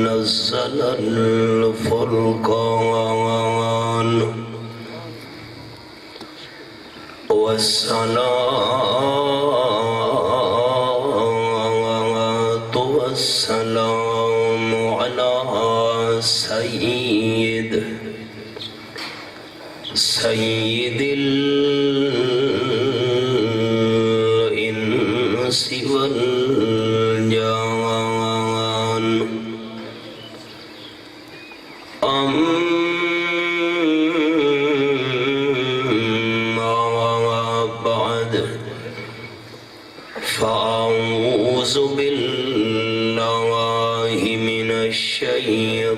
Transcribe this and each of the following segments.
نزل الفرقان والصلاة والسلام على سيد الإنس والجان أما بعد فأعوذ بالله من الشيطان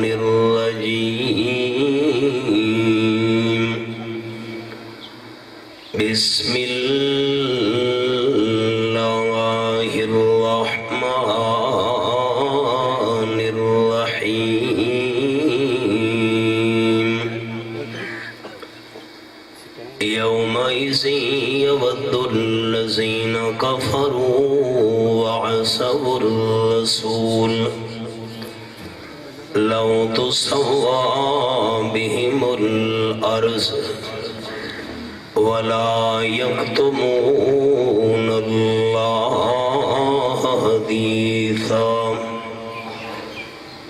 الرجيم بسم الله الرحمن الرحيم يومئذ يود الذين كفروا وعصوا الرسول لو تسوى بهم الأرض ولا يكتمون الله حديثا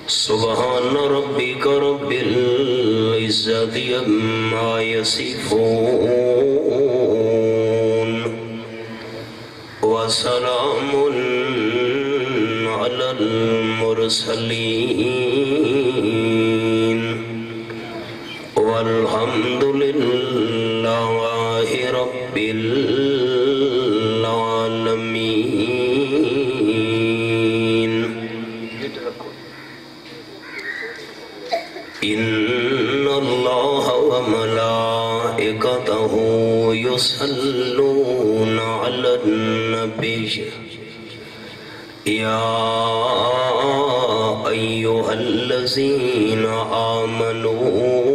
سبحان ربك رب العزة عما يصفون وسلام على المرسلين والحمد لله رب العالمين إن الله وملائكته يصلون على النبي يا أيها الذين آمنوا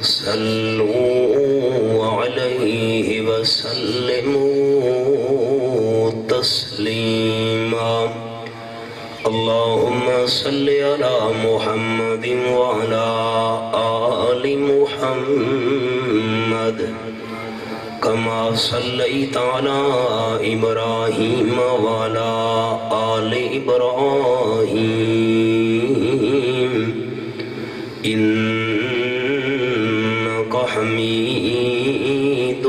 صلوا عليه وسلموا تسليما اللهم صل على محمد وعلى آل محمد كما صليت على إبراهيم وعلى آل إبراهيم إنك حميد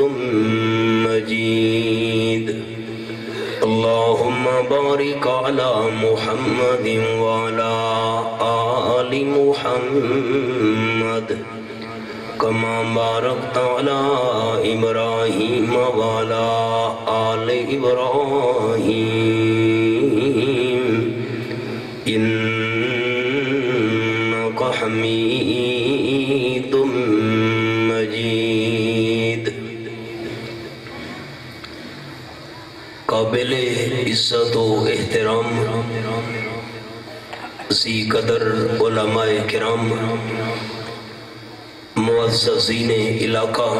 مجيد اللهم بارك على محمد وعلى آل محمد كما باركت على إبراهيم وعلى آل إبراهيم إنك حميد مجيد قابل عزت و احترام ذی قدر علماء کرام معززین علاقہ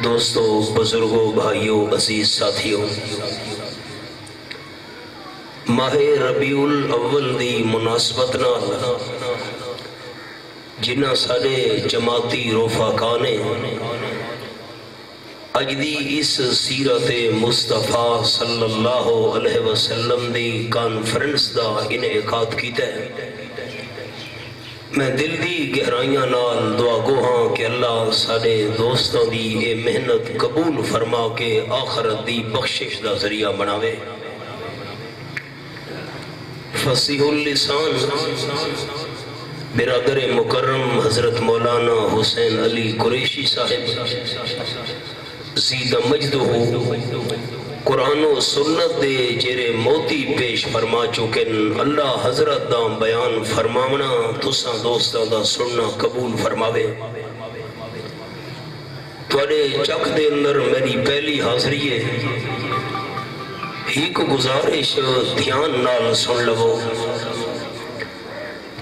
دوستو بزرگوں بھائیوں عزیز ساتھیوں ماہ ربیع الاول دی مناسبت نال جنہ سارے جماعتی رفقاء اج دی اس سیرت مصطفیٰ صلی اللہ علیہ وسلم دی کانفرنس دا انعقاد کیتا ہے میں دل دی گہرائیاں نال دعا گو ہاں کہ اللہ سارے دوستوں دی اے محنت قبول فرما کے آخرت دی بخشش دا ذریعہ بناوے فصیح اللسان برادر مکرم حضرت مولانا حسین علی قریشی صاحب زیدہ مجدہ قرآن و سنت دے جیرے موتی پیش فرما چکن اللہ حضرت دا بیان فرماونا تساں دوستاں دا سننا قبول فرماوے توڑے چک دے اندر میری پہلی حاضری ہے ہی کو گزارش دھیان نال سن لو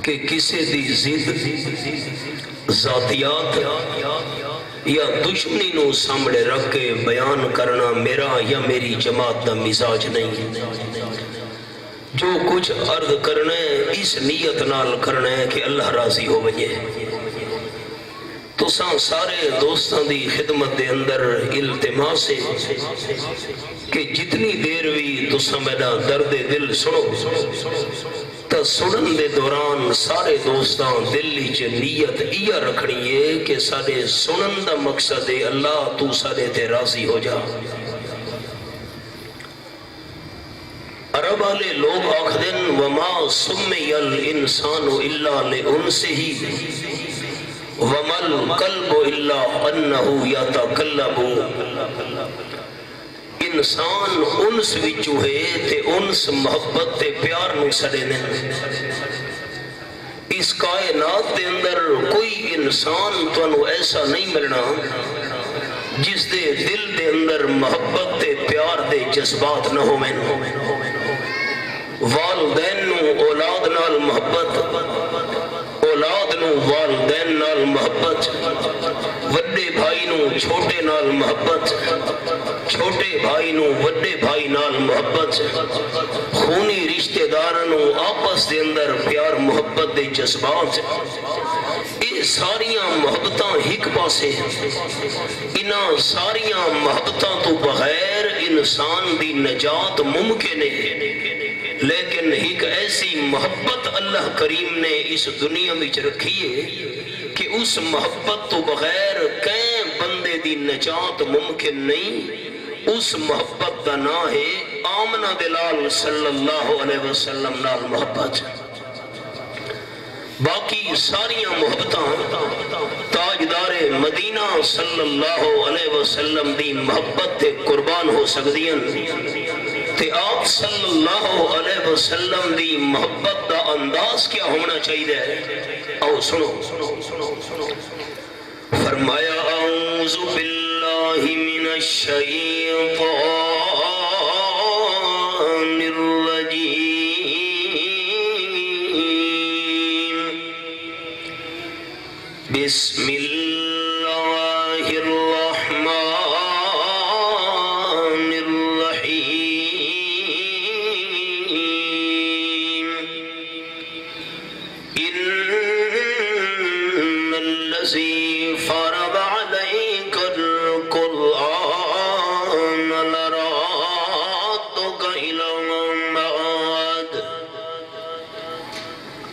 کہ کسے دی زد ذاتیات یا دشمنی نو سامنے رکھ کے بیان کرنا میرا یا میری جماعت دا مزاج نہیں. جو کچھ عرض کرنا ہے اس نیت نال کرنا ہے کہ اللہ راضی ہو بجے. تو سارے دوستان دی خدمت دے اندر التماس ہے کہ جتنی دیر بھی تساں میرا درد دل سنو تا سنن دے دوران سارے دوستان دلی چ نیت یہ رکھنی ہے کہ سارے سنن دا مقصد ہے اللہ تو سارے تے راضی ہو جا. عرب والے لوگ آخدن وما سمی الانسان الا لانسہ وما القلب الا انہ یتقلب. انسان انس وچو ہے تے انس محبت تے پیار نو سڑے نے. اس کائنات دے اندر کوئی انسان تو ایسا نہیں ملنا جس دے دل دے اندر محبت تے پیار دے جذبات نہ ہوئے. والدین نو اولاد نال محبت، اولاد نو والدین نال محبت، وڈے بھائی نو چھوٹے نال محبت، چھوٹے بھائی نو وڈے بھائی نال محبت، خونی رشتہ دارانو آپس دے اندر پیار محبت دے جذبات. یہ ساریاں محبتاں ایک پاسے، انہاں ساریاں محبتاں تو بغیر انسان دی نجات ممکن ہے. لیکن ایک ایسی محبت اللہ کریم نے اس دنیا میں رکھی ہے کہ اس محبت تو بغیر کہیں بندے دی نجات ممکن نہیں. اس محبت دا نام ہے آمنہ دلال صلی اللہ علیہ وسلم نال محبت. باقی ساریاں محبتاں تاجدار مدینہ صلی اللہ علیہ وسلم دی محبت تے قربان ہو سکدیاں تے آپ صلی اللہ علیہ وسلم دی محبت دا انداز کیا ہونا چاہیے. او سنو فرمایا اعوذ باللہ من الشیطان الرجیم بسم اللہ الرحمن فرض عليك القرآن لرادك إلى معاد.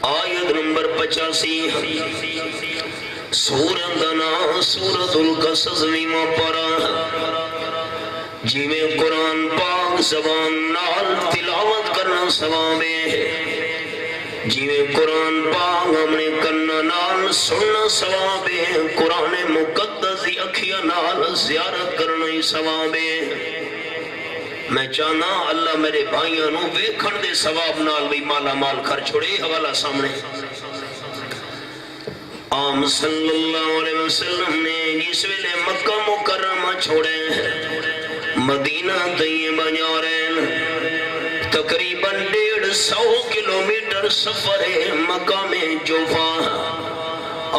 آیت نمبر 85 سورت دنا سورت القصص ویما پڑا. جی میں قرآن پاک زبان نال تلاوت کرنا ثواب ہے، جی میں قرآن پاک ہم نے کرنا نال سننا ثواب ہے، قرآن مقدس دی اکھیاں نال زیارت کرنا ہی ثواب ہے. میں چاہنا اللہ میرے بھائیاں نو ویکھن دے ثواب نال بھی مالا مال کر چھوڑے. حوالہ سامنے آم صلی اللہ علیہ وسلم نے جس ویلے مکہ مکرمہ چھوڑے مدینہ طیبہ جا رہے، تقریباً 150 کلومیٹر سفر ہے مقام جوفا.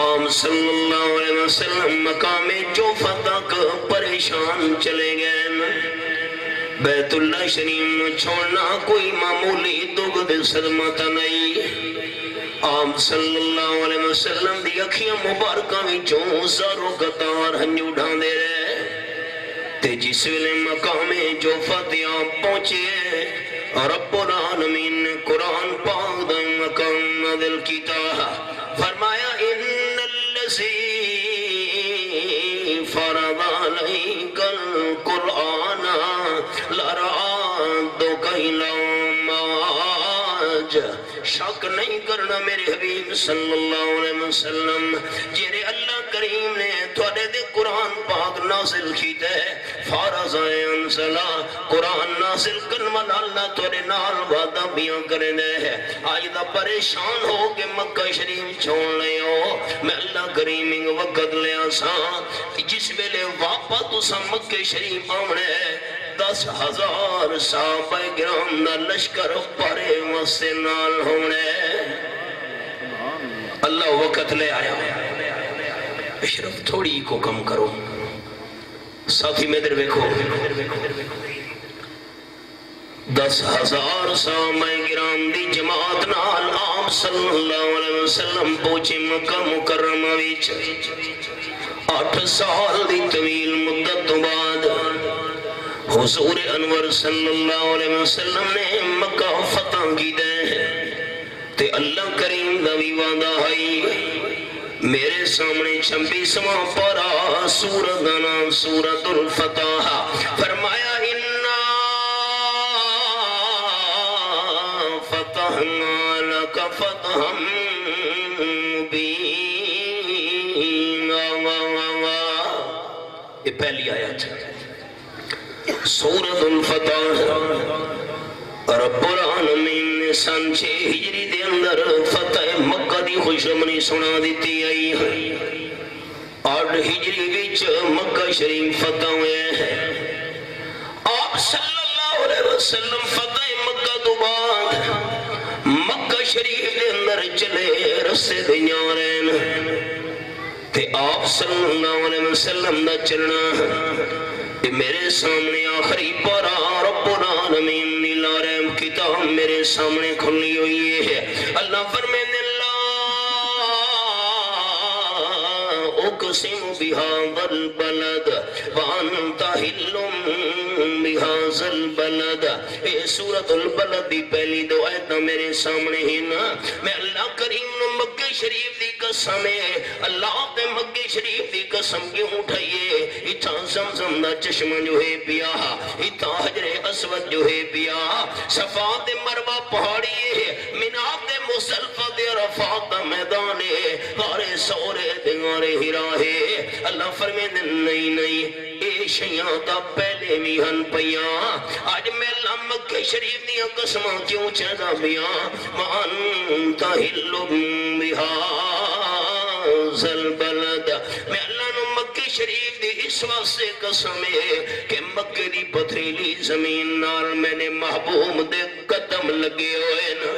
آم صلی اللہ علیہ وسلم مقام جوفا تک پریشان چلے گئے. بیت اللہ شریف چھوڑنا کوئی معمولی دکھ صدمہ نہیں. آم صلی اللہ علیہ وسلم دی اکھیاں مبارکہ وچوں زاروں قطار ہنجو ڈھان دے رہے. تے جس ویلے مقام جوفا تے آپ پہنچے رب العالمین نے قرآن پاک دا مقام نازل کیتا. فرمایا ان الذی فرض علیک القرآن لرادک الی معاد. شک نہیں کرنا میرے حبیب صلی اللہ علیہ وسلم جیرے اللہ کریم نے تھوڑے دے قرآن پاک نازل کیتا ہے فارض انزلا قرآن نازل کرنا اللہ تھوڑے نال وعدہ بیان کرنے ہے. آج دا پریشان ہو کے مکہ شریف چھوڑ لے ہو. میں اللہ کریم ایک وقت لے آسا جس ویلے واپا تو سا مکہ شریف آمنے 10,000 صحابہ کرام دا لشکر پارے واسے نال ہونے. اللہ وقت لے آیا اشرف تھوڑی کو کم کرو ساتھی میں در ویکھو 10,000 سامع گرام دی جماعت نال آپ صلی اللہ علیہ وسلم پہنچے مکہ مکرمہ وچ 8 سال دی طویل مدت تو بعد حضور انور صلی اللہ علیہ وسلم نے مکہ فتح کی دے تے اللہ کریم دا بھی وعدہ ہے میرے سامنے 26واں پارہ سورۃ دا نام سورۃ الفتح فرمایا انا فتحنا لک فتحا مبینا یہ پہلی آیت سورۃ الفتح رب العالمین نے سن 6 ہجری دے اندر فتح مکہ دی خوشامنی سنا دیتی آئی 8 ہجری وچ مکہ شریف فتح ہوئے ہیں آپ صلی اللہ علیہ وسلم فتح مکہ تو بعد مکہ شریف دے اندر چلے رسے دے نیارین تے آپ صلی اللہ علیہ وسلم دا چلنا میرے سامنے آخری پارہ رب العالمین نیلا رحم کتاب میرے سامنے کھلی ہوئی ہے اللہ فرمینے اقسم بهذا البلد وانت حل بهذا البلد یہ سورۃ البلد دی پہلی دو آیت میرے سامنے ہی نا میں اللہ کریم نے مکہ شریف دی قسم ہے اللہ تے مکہ شریف دی قسم کیوں اٹھائیے اتھا زمزم دا چشمہ جو ہے پیا اتھا حجر اسود جو ہے پیا صفا تے مروہ پہاڑی ہے مناء تے مصطفیٰ دے عرفات دا میدان ہے غارے سورے دے غارے ہرا ہے اللہ فرمینے نہیں اے شیعہ تا پہلے بھی ہن پیا آج میں اللہ مکہ شریف دیا قسمہ کیوں چیزا بیا وانتا حل بہذا البلد میں اللہ نو مکہ شریف دی اس واسطے قسم ہے کہ مکہ دی پتھریلی زمین نال میں نے محبوب دے قدم لگے ہوئے نا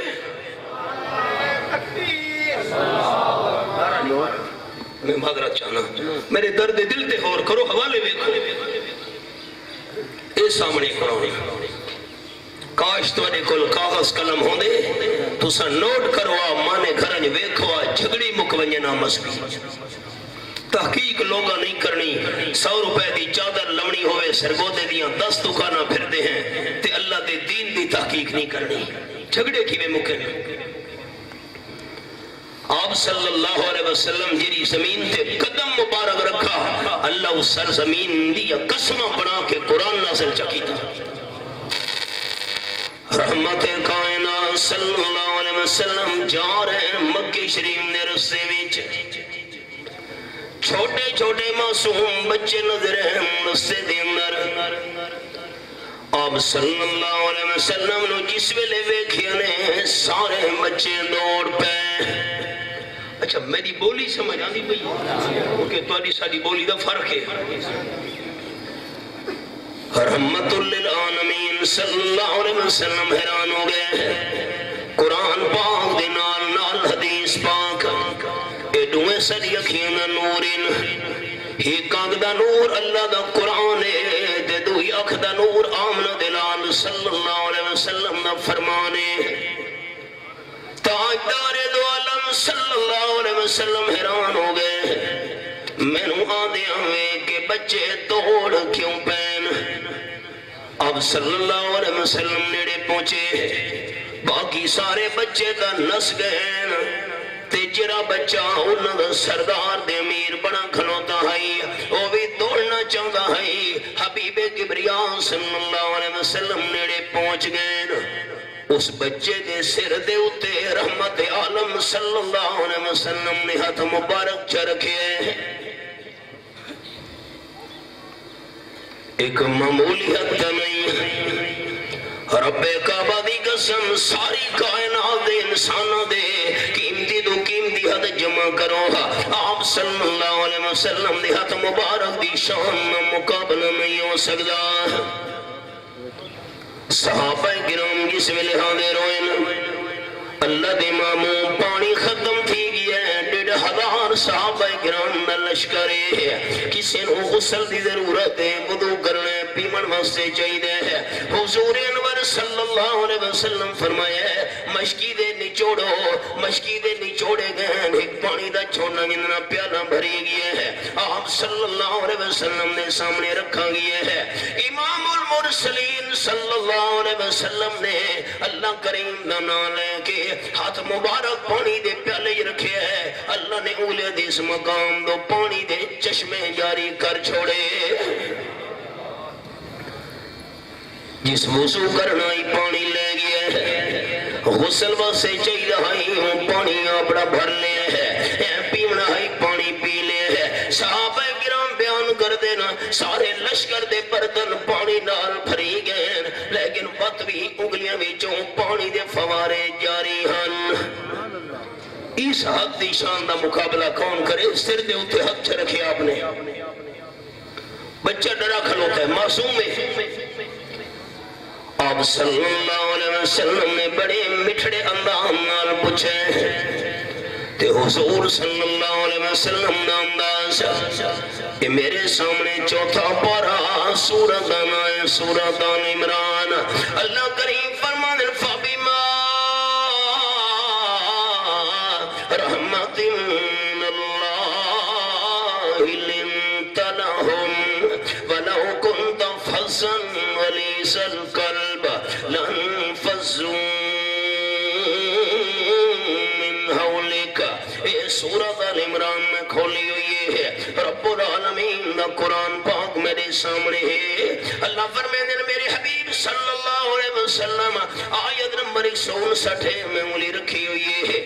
میں معذرت چاہنا میرے درد دل تے غور کرو حوالے ویکھو اے سامنے قرآن کاش تواڈے کول کاغذ قلم ہوندے تساں نوٹ کروا مانے گھرن ویکھوا جھگڑی مک ونجے نہ مسکی تحقیق لوگا نہیں کرنی 100 روپے دی چادر لمنی ہوئے سرگودے دیاں 10 دکانہ پھرتے ہیں تے اللہ دے دین دی تحقیق نہیں کرنی جھگڑے کی میں مکے آپ صلی اللہ علیہ وسلم جیری زمین تے قدم مبارک رکھا اللہ اس سرزمین دیا قسمہ بنا کے قرآن نازل چکی تھا رحمت کائنات صلی اللہ علیہ وسلم جا رہے ہیں مکہ شریف نے رسے وچ چھوٹے چھوٹے معصوم بچے نظر ہیں رسے دے اندر آپ صلی اللہ علیہ وسلم نے جس ویلے ویکھیا نے سارے بچے دوڑ پے اچھا میری بولی سمجھ آندی پئی کیونکہ تہاڈی ساری بولی دا فرق ہے رحمت للعالمین صلی اللہ علیہ وسلم حیران ہو گئے قرآن پاک دے نال نال حدیث پاک اے دوے ساری اکھیاں دا نور ایک آنکھ دا نور اللہ دا قرآن ہے دے دوئی اکھ دا نور آمنہ دلال صلی اللہ علیہ وسلم دا فرمانے تاجدار دو عالم صلی اللہ علیہ وسلم حیران ہو گئے میں نو آدھے ہوئے کہ بچے توڑ کیوں پین اب صلی اللہ علیہ وسلم نیڑے پہنچے باقی سارے بچے دا نس گئے تے جرا بچہ انہوں دا سردار دے امیر بڑا کھلوتا ہے وہ بھی دوڑنا چاہتا ہے حبیب کبریاء صلی اللہ علیہ وسلم نیڑے پہنچ گئے اس بچے دے سر دے اتے رحمت عالم صلی اللہ علیہ وسلم نے ہاتھ مبارک چرکھے ایک معمولی حد نہیں رب کعبہ دی قسم ساری کائنات دے انسانہ دے قیمتی دو قیمتی حد جمع کرو آپ صلی اللہ علیہ وسلم دے ہاتھ مبارک دی شان مقابلہ نہیں ہو سکتا صحابہ کرام جس ویلے حاضر ہوئے اللہ دے ماموں پانی ختم تھی گیا ہے 1,500 صحابہ کرام دا لشکر ہے، کسی نو غسل دی ضرورت ہے، وضو کرنا ہے، پیمن واسطے چاہیے ہے۔ حضور انور صلی اللہ علیہ وسلم فرمایا ہے مشکی دے نچوڑو، مشکی دے نچوڑے گئے ایک پانی دا چھوڑنا جننا پیالہ بھری گیا ہے، آپ صلی اللہ علیہ وسلم نے سامنے رکھا گیا ہے۔ امام المرسلین صلی اللہ علیہ وسلم نے اللہ کریم دا نام لے کے ہاتھ مبارک پانی دے پیالے رکھے ہے، اللہ نے اولے دیس مقام دو پانی دے چشمے جاری کر چھوڑے۔ جس وضو کرنا ہی پانی لے گیا ہے، غسل واسے چاہیے ہوں پانی اپنا بھر لے ہے، پیونا ہی پانی پی لے ہے۔ صحابہ کرام بیان کر دینا سارے لشکر دے برتن پانی نال بھری گئے، لیکن وقت بھی انگلیاں وچوں پانی دے فوارے جاری ہن۔ اس حق دی شان دا مقابلہ کون کرے؟ سر دے اتے حق چھ رکھے آپ نے، بچہ ڈرا کھلوتا ہے، معصوم ہے۔ آپ صلی اللہ علیہ وسلم نے بڑے مٹھڑے انداز نال پوچھے تے حضور صلی اللہ علیہ وسلم دا انداز کہ میرے سامنے چوتھا پارا سورۃ ہے، سورۃ آل عمران۔ اللہ کریم فرمانے فَبِمَا رَحْمَةٍ مِّنَ اللَّهِ لِنتَ لَهُمْ وَلَوْ كُنْتَ فَظًّا غَلِيظَ الْقَلْبِ لَانفَضُّوا مِنْ حَوْلِكَ۔ یہ سورۃ آل عمران میں کھولی ہوئی ہے، رب العالمین دا قرآن پاک میرے سامنے ہے۔ اللہ فرماتے ہیں میرے حبیب صلی اللہ علیہ وسلم آیت نمبر 159 میں انگلی رکھی ہوئی ہے۔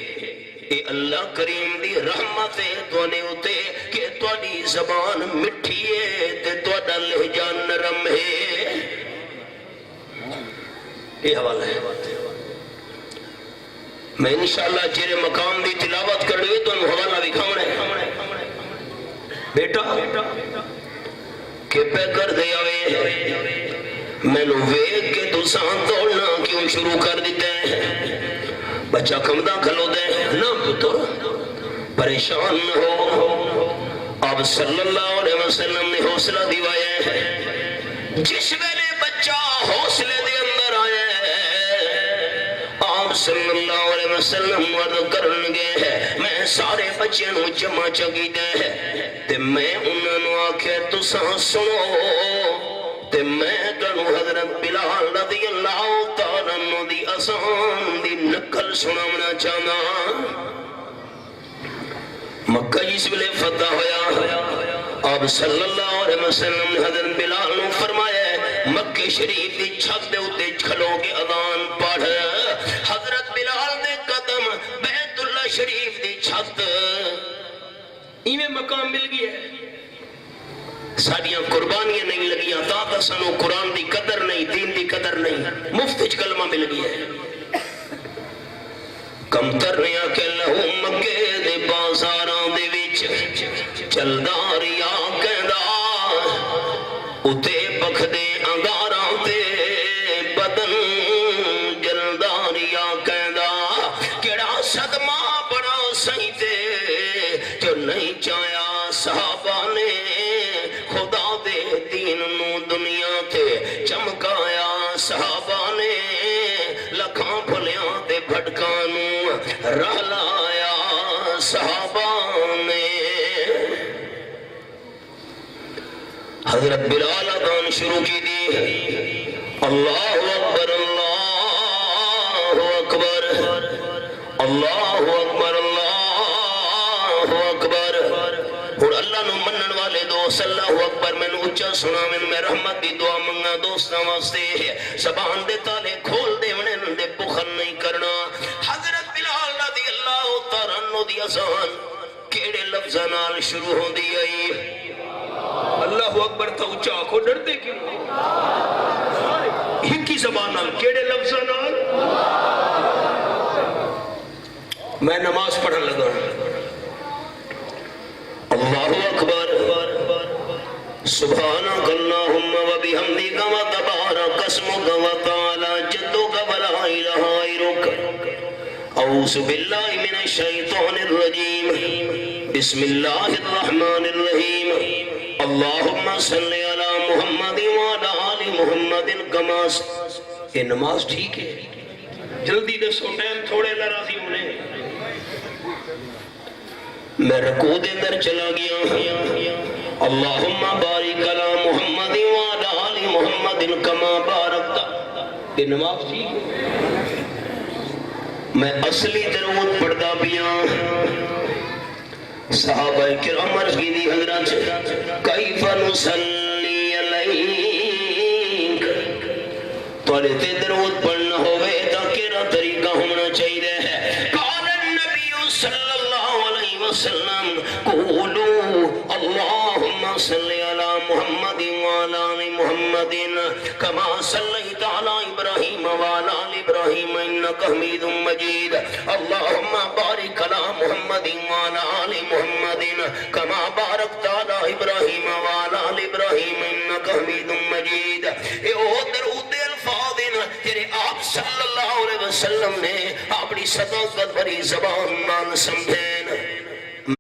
اے اللہ کریم دی رحمت ہے توانے ہوتے کہ توڑی زبان مٹھی ہے تے توڑا لہجہ نرم ہے۔ یہ حوالہ ہے، میں انشاءاللہ جیرے مقام دی تلاوت کر رہی تو حوالہ بھی کھاؤں ہے۔ بیٹا کہ پہ کر دیا ہوئے میں نو ویگ کے تو سان دوڑنا کیوں شروع کر دیتے ہیں؟ بچہ کمدہ کھلو دے نہ پتر پریشان نہ ہو۔ آپ صلی اللہ علیہ وسلم نے حوصلہ دیوایا ہے، جس ویلے بچہ حوصلے دے اندر آیا ہے آپ صلی اللہ علیہ وسلم ورد کرن گے ہے میں سارے بچے نو جمع چگی دے ہے تے میں انہوں نے آکھے تو سنو تے میں تنو حضرت بلال رضی اللہ تعالیٰ عنہ دی آسان دی نقل سناونا چاہنا۔ مکہ جس ویلے فتح ہویا آپ صلی اللہ علیہ وسلم نے حضرت بلال نے فرمایا مکہ شریف دی چھت دے اتے کھلو کے اذان پڑھ۔ حضرت بلال دے قدم بیت اللہ شریف دی چھت ایمیں مقام مل گیا ہے، ساڑیاں قربانیاں نہیں لگیاں، تاکہ سنو قرآن دی قدر نہیں، دین دی قدر نہیں، مفتج کلمہ مل گیا ہے۔ کم ترنیا کہ لہو مکے دے بازاران دے وچ چلداریا کہندا اتے بکھ دے انگاراں تے بدن جلداریا کہندا کیڑا صدمہ بڑا سہی تے جو نہیں چاہیا صحابہ نے خدا دے دین نو دنیا تے چمکایا، صحابہ نے لکھاں بھلیاں تے بھٹکاں نو راہ لایا، صحابہ نے حضرت بلال اذان شروع کی دی، اللہ اکبر اللہ اکبر اللہ اکبر اللہ اکبر۔ اور اللہ نو منن والے دوست اللہ اکبر میں نو اچھا سنا میں رحمت دی دعا منگا دوستاں واسطے زبان دے تالے کھول دے منن دے بخل نہیں کرنا۔ حضرت بلال رضی اللہ تعالیٰ عنہ دی اذان کیڑے لفظاں نال شروع ہون دی آئی؟ اللہ اکبر تا اچھا آکھو ڈر دے کیوں؟ ہکی زبان نال کیڑے لفظاں نال؟ میں نماز پڑھن لگا اللہ اکبر سبحانک اللہم و بحمدک و تبارک اسمک و تعالی جدک و لا الہ غیرک اعوذ باللہ من الشیطان الرجیم بسم اللہ الرحمن الرحیم اللہم صلی علی محمد وعلی آل محمد کما. یہ نماز ٹھیک ہے؟ جلدی دسو، ٹائم تھوڑے لراضی ہونے. میں رکوع دے اندر چلا گیا. اللہم بارک علی محمد وعلی آل محمد کما بارکت. یہ نماز ٹھیک ہے؟ میں اصلی درود پڑھتا پیا. صحابہ کرام عرض کی دی حضرت کیف نصلی علیک، تھوڑے تے درود پڑھنا ہوئے تا کیڑا طریقہ ہونا چاہیے ہے. قال النبی صلی اللہ علیہ وسلم قولوا اللہم صلی علی محمد وعلی آل محمد کما صلیت علی ابراہیم وعلی آل ابراہیم انک حمید مجید. اللہم بارک علی محمد وعلی آل محمد کما بارکت علی ابراہیم وعلی آل ابراہیم انک حمید مجید. اے او درود الفاظ جنہیں آپ صلی اللہ علیہ وسلم نے اپنی صداقت بھری زبان نال سمجھے.